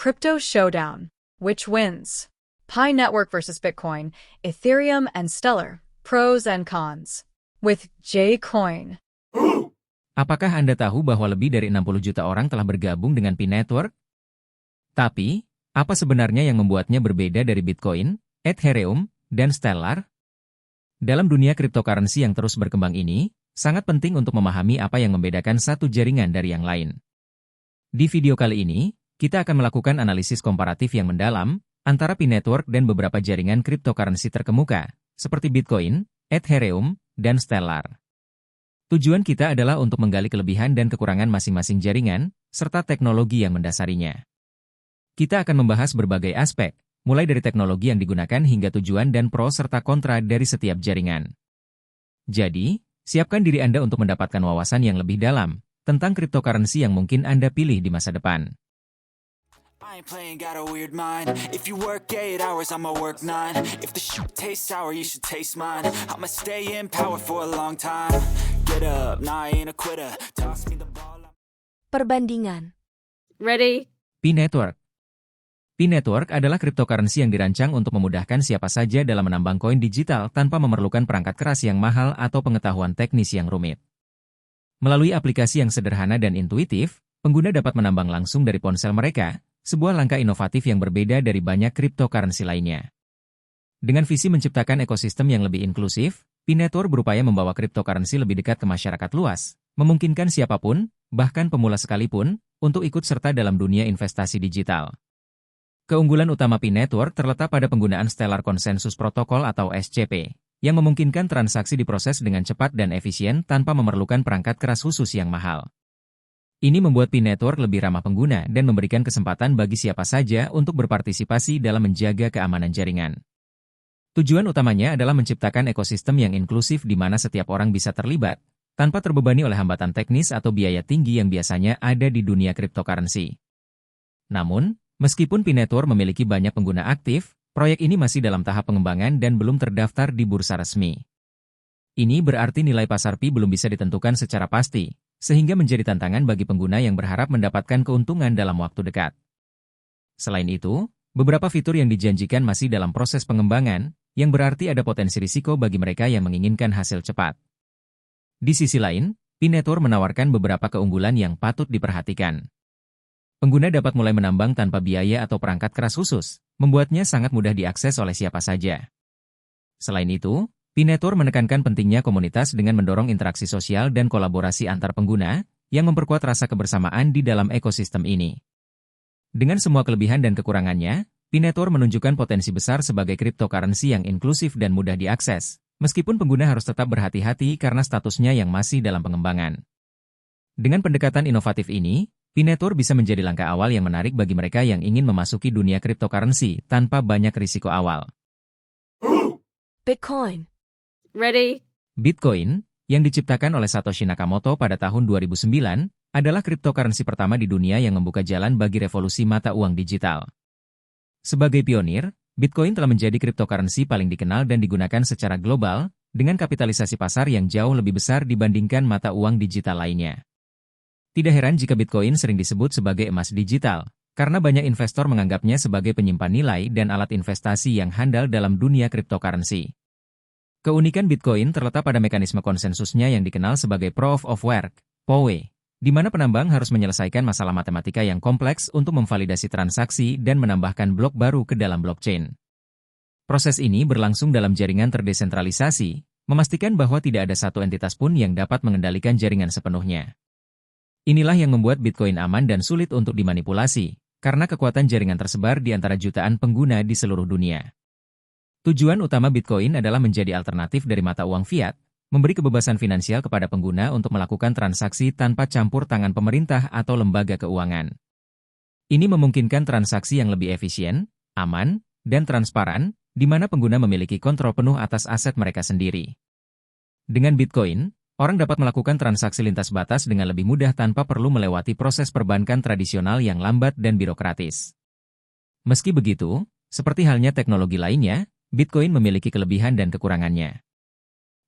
Crypto Showdown. Which wins? Pi Network versus Bitcoin, Ethereum and Stellar. Pros and cons. With J-Coin. Apakah Anda tahu bahwa lebih dari 60 juta orang telah bergabung dengan Pi Network? Tapi, apa sebenarnya yang membuatnya berbeda dari Bitcoin, Ethereum, dan Stellar? Dalam dunia cryptocurrency yang terus berkembang ini, sangat penting untuk memahami apa yang membedakan satu jaringan dari yang lain. Di video kali ini, kita akan melakukan analisis komparatif yang mendalam antara Pi Network dan beberapa jaringan cryptocurrency terkemuka, seperti Bitcoin, Ethereum, dan Stellar. Tujuan kita adalah untuk menggali kelebihan dan kekurangan masing-masing jaringan, serta teknologi yang mendasarinya. Kita akan membahas berbagai aspek, mulai dari teknologi yang digunakan hingga tujuan dan pro serta kontra dari setiap jaringan. Jadi, siapkan diri Anda untuk mendapatkan wawasan yang lebih dalam tentang cryptocurrency yang mungkin Anda pilih di masa depan. I ain't playing, got a weird mind. If you work 8 hours, I'ma work 9. If the shit tastes sour, you should taste mine. I'ma stay in power for a long time. Get up, nah I ain't a quitter. Toss me the ball. Perbandingan. Ready? Pi Network. Pi Network adalah cryptocurrency yang dirancang untuk memudahkan siapa saja dalam menambang koin digital tanpa memerlukan perangkat keras yang mahal atau pengetahuan teknis yang rumit. Melalui aplikasi yang sederhana dan intuitif, pengguna dapat menambang langsung dari ponsel mereka, sebuah langkah inovatif yang berbeda dari banyak cryptocurrency lainnya. Dengan visi menciptakan ekosistem yang lebih inklusif, Pi Network berupaya membawa cryptocurrency lebih dekat ke masyarakat luas, memungkinkan siapapun, bahkan pemula sekalipun, untuk ikut serta dalam dunia investasi digital. Keunggulan utama Pi Network terletak pada penggunaan Stellar Consensus Protocol atau SCP, yang memungkinkan transaksi diproses dengan cepat dan efisien tanpa memerlukan perangkat keras khusus yang mahal. Ini membuat Pi Network lebih ramah pengguna dan memberikan kesempatan bagi siapa saja untuk berpartisipasi dalam menjaga keamanan jaringan. Tujuan utamanya adalah menciptakan ekosistem yang inklusif di mana setiap orang bisa terlibat, tanpa terbebani oleh hambatan teknis atau biaya tinggi yang biasanya ada di dunia cryptocurrency. Namun, meskipun Pi Network memiliki banyak pengguna aktif, proyek ini masih dalam tahap pengembangan dan belum terdaftar di bursa resmi. Ini berarti nilai pasar Pi belum bisa ditentukan secara pasti, sehingga menjadi tantangan bagi pengguna yang berharap mendapatkan keuntungan dalam waktu dekat. Selain itu, beberapa fitur yang dijanjikan masih dalam proses pengembangan, yang berarti ada potensi risiko bagi mereka yang menginginkan hasil cepat. Di sisi lain, Pi Network menawarkan beberapa keunggulan yang patut diperhatikan. Pengguna dapat mulai menambang tanpa biaya atau perangkat keras khusus, membuatnya sangat mudah diakses oleh siapa saja. Selain itu, Pi Network menekankan pentingnya komunitas dengan mendorong interaksi sosial dan kolaborasi antar pengguna, yang memperkuat rasa kebersamaan di dalam ekosistem ini. Dengan semua kelebihan dan kekurangannya, Pi Network menunjukkan potensi besar sebagai cryptocurrency yang inklusif dan mudah diakses, meskipun pengguna harus tetap berhati-hati karena statusnya yang masih dalam pengembangan. Dengan pendekatan inovatif ini, Pi Network bisa menjadi langkah awal yang menarik bagi mereka yang ingin memasuki dunia cryptocurrency tanpa banyak risiko awal. Bitcoin. Ready? Bitcoin, yang diciptakan oleh Satoshi Nakamoto pada tahun 2009, adalah cryptocurrency pertama di dunia yang membuka jalan bagi revolusi mata uang digital. Sebagai pionir, Bitcoin telah menjadi cryptocurrency paling dikenal dan digunakan secara global, dengan kapitalisasi pasar yang jauh lebih besar dibandingkan mata uang digital lainnya. Tidak heran jika Bitcoin sering disebut sebagai emas digital, karena banyak investor menganggapnya sebagai penyimpan nilai dan alat investasi yang handal dalam dunia cryptocurrency. Keunikan Bitcoin terletak pada mekanisme konsensusnya yang dikenal sebagai Proof of Work, POW, di mana penambang harus menyelesaikan masalah matematika yang kompleks untuk memvalidasi transaksi dan menambahkan blok baru ke dalam blockchain. Proses ini berlangsung dalam jaringan terdesentralisasi, memastikan bahwa tidak ada satu entitas pun yang dapat mengendalikan jaringan sepenuhnya. Inilah yang membuat Bitcoin aman dan sulit untuk dimanipulasi, karena kekuatan jaringan tersebar di antara jutaan pengguna di seluruh dunia. Tujuan utama Bitcoin adalah menjadi alternatif dari mata uang fiat, memberi kebebasan finansial kepada pengguna untuk melakukan transaksi tanpa campur tangan pemerintah atau lembaga keuangan. Ini memungkinkan transaksi yang lebih efisien, aman, dan transparan, di mana pengguna memiliki kontrol penuh atas aset mereka sendiri. Dengan Bitcoin, orang dapat melakukan transaksi lintas batas dengan lebih mudah tanpa perlu melewati proses perbankan tradisional yang lambat dan birokratis. Meski begitu, seperti halnya teknologi lainnya, Bitcoin memiliki kelebihan dan kekurangannya.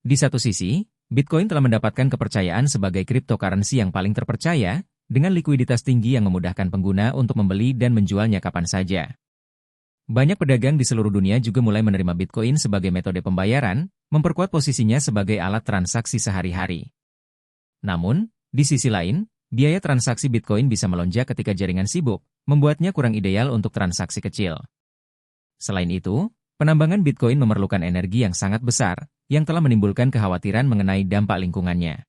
Di satu sisi, Bitcoin telah mendapatkan kepercayaan sebagai cryptocurrency yang paling terpercaya, dengan likuiditas tinggi yang memudahkan pengguna untuk membeli dan menjualnya kapan saja. Banyak pedagang di seluruh dunia juga mulai menerima Bitcoin sebagai metode pembayaran, memperkuat posisinya sebagai alat transaksi sehari-hari. Namun, di sisi lain, biaya transaksi Bitcoin bisa melonjak ketika jaringan sibuk, membuatnya kurang ideal untuk transaksi kecil. Selain itu, penambangan Bitcoin memerlukan energi yang sangat besar, yang telah menimbulkan kekhawatiran mengenai dampak lingkungannya.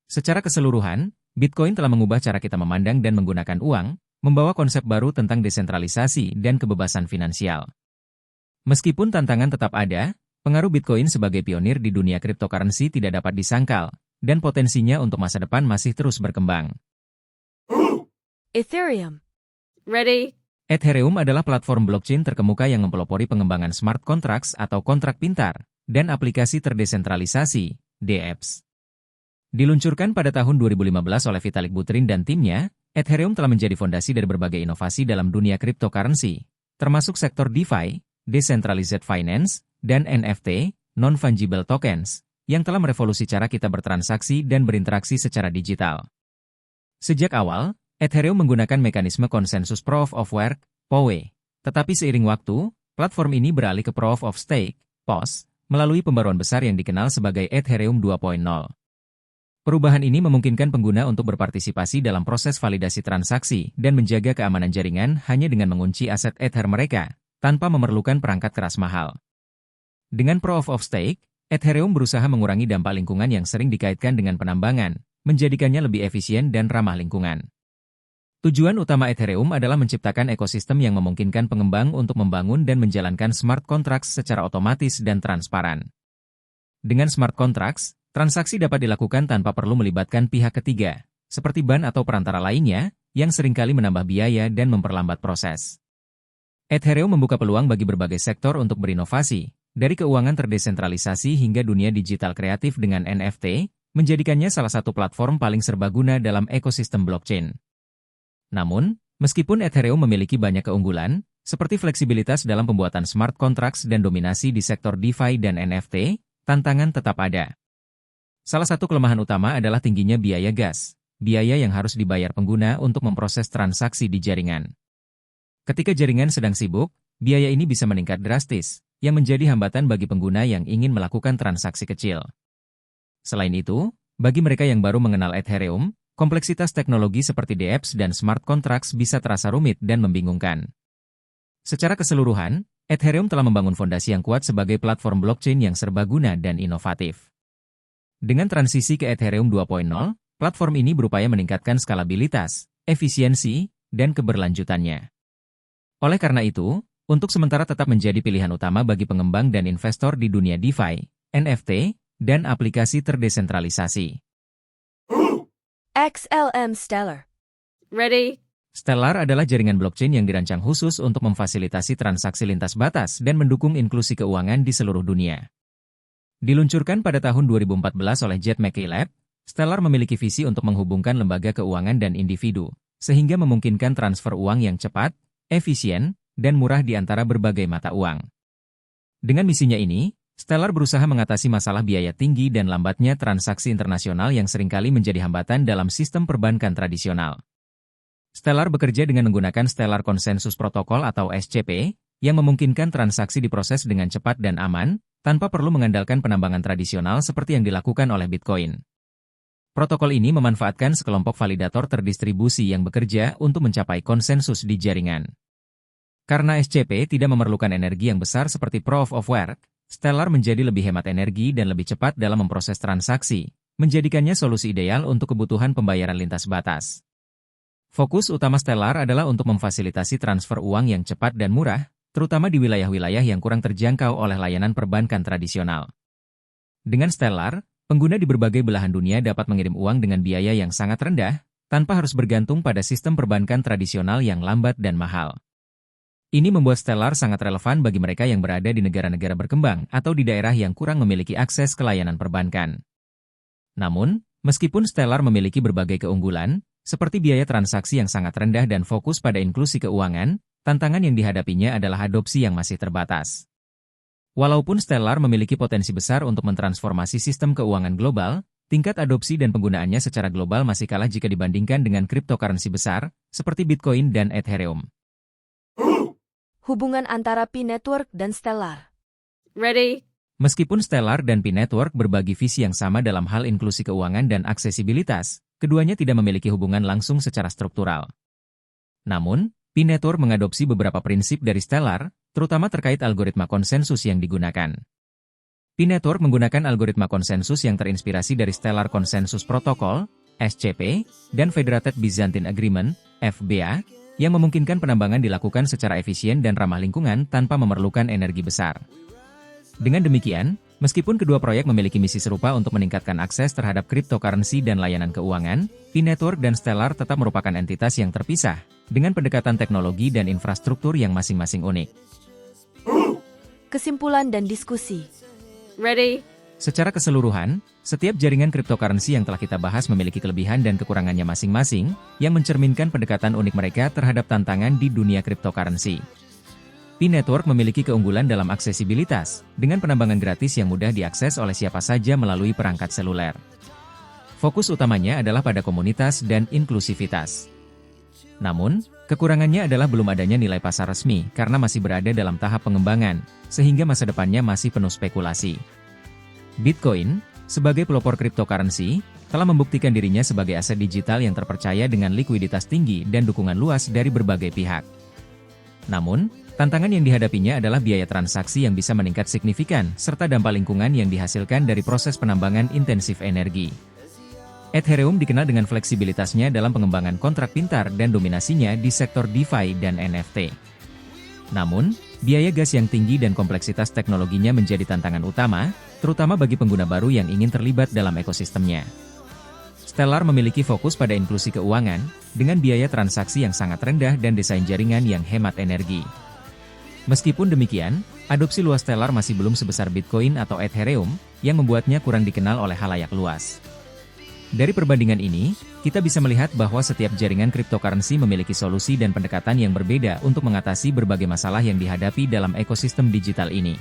Secara keseluruhan, Bitcoin telah mengubah cara kita memandang dan menggunakan uang, membawa konsep baru tentang desentralisasi dan kebebasan finansial. Meskipun tantangan tetap ada, pengaruh Bitcoin sebagai pionir di dunia cryptocurrency tidak dapat disangkal, dan potensinya untuk masa depan masih terus berkembang. Ethereum. Ready? Ethereum adalah platform blockchain terkemuka yang mempelopori pengembangan smart contracts atau kontrak pintar, dan aplikasi terdesentralisasi, dApps. Diluncurkan pada tahun 2015 oleh Vitalik Buterin dan timnya, Ethereum telah menjadi fondasi dari berbagai inovasi dalam dunia cryptocurrency, termasuk sektor DeFi, Decentralized Finance, dan NFT, Non-Fungible Tokens, yang telah merevolusi cara kita bertransaksi dan berinteraksi secara digital. Sejak awal, Ethereum menggunakan mekanisme konsensus Proof of Work, PoW. Tetapi seiring waktu, platform ini beralih ke Proof of Stake, POS, melalui pembaruan besar yang dikenal sebagai Ethereum 2.0. Perubahan ini memungkinkan pengguna untuk berpartisipasi dalam proses validasi transaksi dan menjaga keamanan jaringan hanya dengan mengunci aset Ether mereka, tanpa memerlukan perangkat keras mahal. Dengan Proof of Stake, Ethereum berusaha mengurangi dampak lingkungan yang sering dikaitkan dengan penambangan, menjadikannya lebih efisien dan ramah lingkungan. Tujuan utama Ethereum adalah menciptakan ekosistem yang memungkinkan pengembang untuk membangun dan menjalankan smart contracts secara otomatis dan transparan. Dengan smart contracts, transaksi dapat dilakukan tanpa perlu melibatkan pihak ketiga, seperti bank atau perantara lainnya, yang seringkali menambah biaya dan memperlambat proses. Ethereum membuka peluang bagi berbagai sektor untuk berinovasi, dari keuangan terdesentralisasi hingga dunia digital kreatif dengan NFT, menjadikannya salah satu platform paling serbaguna dalam ekosistem blockchain. Namun, meskipun Ethereum memiliki banyak keunggulan, seperti fleksibilitas dalam pembuatan smart contracts dan dominasi di sektor DeFi dan NFT, tantangan tetap ada. Salah satu kelemahan utama adalah tingginya biaya gas, biaya yang harus dibayar pengguna untuk memproses transaksi di jaringan. Ketika jaringan sedang sibuk, biaya ini bisa meningkat drastis, yang menjadi hambatan bagi pengguna yang ingin melakukan transaksi kecil. Selain itu, bagi mereka yang baru mengenal Ethereum, kompleksitas teknologi seperti dApps dan smart contracts bisa terasa rumit dan membingungkan. Secara keseluruhan, Ethereum telah membangun fondasi yang kuat sebagai platform blockchain yang serbaguna dan inovatif. Dengan transisi ke Ethereum 2.0, platform ini berupaya meningkatkan skalabilitas, efisiensi, dan keberlanjutannya. Oleh karena itu, untuk sementara tetap menjadi pilihan utama bagi pengembang dan investor di dunia DeFi, NFT, dan aplikasi terdesentralisasi. XLM Stellar. Ready? Stellar adalah jaringan blockchain yang dirancang khusus untuk memfasilitasi transaksi lintas batas dan mendukung inklusi keuangan di seluruh dunia. Diluncurkan pada tahun 2014 oleh Jet McKay Lab, Stellar memiliki visi untuk menghubungkan lembaga keuangan dan individu, sehingga memungkinkan transfer uang yang cepat, efisien, dan murah di antara berbagai mata uang. Dengan misinya ini, Stellar berusaha mengatasi masalah biaya tinggi dan lambatnya transaksi internasional yang seringkali menjadi hambatan dalam sistem perbankan tradisional. Stellar bekerja dengan menggunakan Stellar Consensus Protocol atau SCP, yang memungkinkan transaksi diproses dengan cepat dan aman, tanpa perlu mengandalkan penambangan tradisional seperti yang dilakukan oleh Bitcoin. Protokol ini memanfaatkan sekelompok validator terdistribusi yang bekerja untuk mencapai konsensus di jaringan. Karena SCP tidak memerlukan energi yang besar seperti Proof of Work, Stellar menjadi lebih hemat energi dan lebih cepat dalam memproses transaksi, menjadikannya solusi ideal untuk kebutuhan pembayaran lintas batas. Fokus utama Stellar adalah untuk memfasilitasi transfer uang yang cepat dan murah, terutama di wilayah-wilayah yang kurang terjangkau oleh layanan perbankan tradisional. Dengan Stellar, pengguna di berbagai belahan dunia dapat mengirim uang dengan biaya yang sangat rendah, tanpa harus bergantung pada sistem perbankan tradisional yang lambat dan mahal. Ini membuat Stellar sangat relevan bagi mereka yang berada di negara-negara berkembang atau di daerah yang kurang memiliki akses ke layanan perbankan. Namun, meskipun Stellar memiliki berbagai keunggulan, seperti biaya transaksi yang sangat rendah dan fokus pada inklusi keuangan, tantangan yang dihadapinya adalah adopsi yang masih terbatas. Walaupun Stellar memiliki potensi besar untuk mentransformasi sistem keuangan global, tingkat adopsi dan penggunaannya secara global masih kalah jika dibandingkan dengan cryptocurrency besar, seperti Bitcoin dan Ethereum. Hubungan antara P-Network dan Stellar. Ready? Meskipun Stellar dan P-Network berbagi visi yang sama dalam hal inklusi keuangan dan aksesibilitas, keduanya tidak memiliki hubungan langsung secara struktural. Namun, P-Network mengadopsi beberapa prinsip dari Stellar, terutama terkait algoritma konsensus yang digunakan. P-Network menggunakan algoritma konsensus yang terinspirasi dari Stellar Consensus Protocol, SCP, dan Federated Byzantine Agreement, FBA, yang memungkinkan penambangan dilakukan secara efisien dan ramah lingkungan tanpa memerlukan energi besar. Dengan demikian, meskipun kedua proyek memiliki misi serupa untuk meningkatkan akses terhadap cryptocurrency dan layanan keuangan, P-Network dan Stellar tetap merupakan entitas yang terpisah, dengan pendekatan teknologi dan infrastruktur yang masing-masing unik. Kesimpulan dan diskusi. Ready? Secara keseluruhan, setiap jaringan cryptocurrency yang telah kita bahas memiliki kelebihan dan kekurangannya masing-masing, yang mencerminkan pendekatan unik mereka terhadap tantangan di dunia cryptocurrency. P-Network memiliki keunggulan dalam aksesibilitas, dengan penambangan gratis yang mudah diakses oleh siapa saja melalui perangkat seluler. Fokus utamanya adalah pada komunitas dan inklusivitas. Namun, kekurangannya adalah belum adanya nilai pasar resmi karena masih berada dalam tahap pengembangan, sehingga masa depannya masih penuh spekulasi. Bitcoin, sebagai pelopor cryptocurrency, telah membuktikan dirinya sebagai aset digital yang terpercaya dengan likuiditas tinggi dan dukungan luas dari berbagai pihak. Namun, tantangan yang dihadapinya adalah biaya transaksi yang bisa meningkat signifikan, serta dampak lingkungan yang dihasilkan dari proses penambangan intensif energi. Ethereum dikenal dengan fleksibilitasnya dalam pengembangan kontrak pintar dan dominasinya di sektor DeFi dan NFT. Namun, biaya gas yang tinggi dan kompleksitas teknologinya menjadi tantangan utama, terutama bagi pengguna baru yang ingin terlibat dalam ekosistemnya. Stellar memiliki fokus pada inklusi keuangan, dengan biaya transaksi yang sangat rendah dan desain jaringan yang hemat energi. Meskipun demikian, adopsi luas Stellar masih belum sebesar Bitcoin atau Ethereum, yang membuatnya kurang dikenal oleh khalayak luas. Dari perbandingan ini, kita bisa melihat bahwa setiap jaringan cryptocurrency memiliki solusi dan pendekatan yang berbeda untuk mengatasi berbagai masalah yang dihadapi dalam ekosistem digital ini.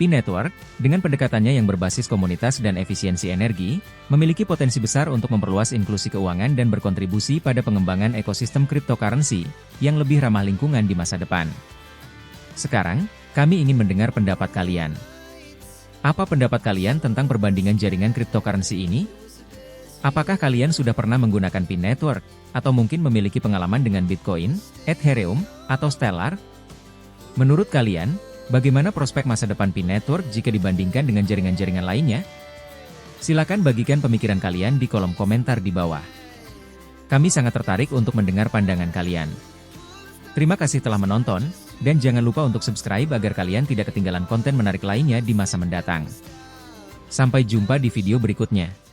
P-Network, dengan pendekatannya yang berbasis komunitas dan efisiensi energi, memiliki potensi besar untuk memperluas inklusi keuangan dan berkontribusi pada pengembangan ekosistem cryptocurrency yang lebih ramah lingkungan di masa depan. Sekarang, kami ingin mendengar pendapat kalian. Apa pendapat kalian tentang perbandingan jaringan cryptocurrency ini? Apakah kalian sudah pernah menggunakan P-Network, atau mungkin memiliki pengalaman dengan Bitcoin, Ethereum, atau Stellar? Menurut kalian, bagaimana prospek masa depan P-Network jika dibandingkan dengan jaringan-jaringan lainnya? Silakan bagikan pemikiran kalian di kolom komentar di bawah. Kami sangat tertarik untuk mendengar pandangan kalian. Terima kasih telah menonton, dan jangan lupa untuk subscribe agar kalian tidak ketinggalan konten menarik lainnya di masa mendatang. Sampai jumpa di video berikutnya.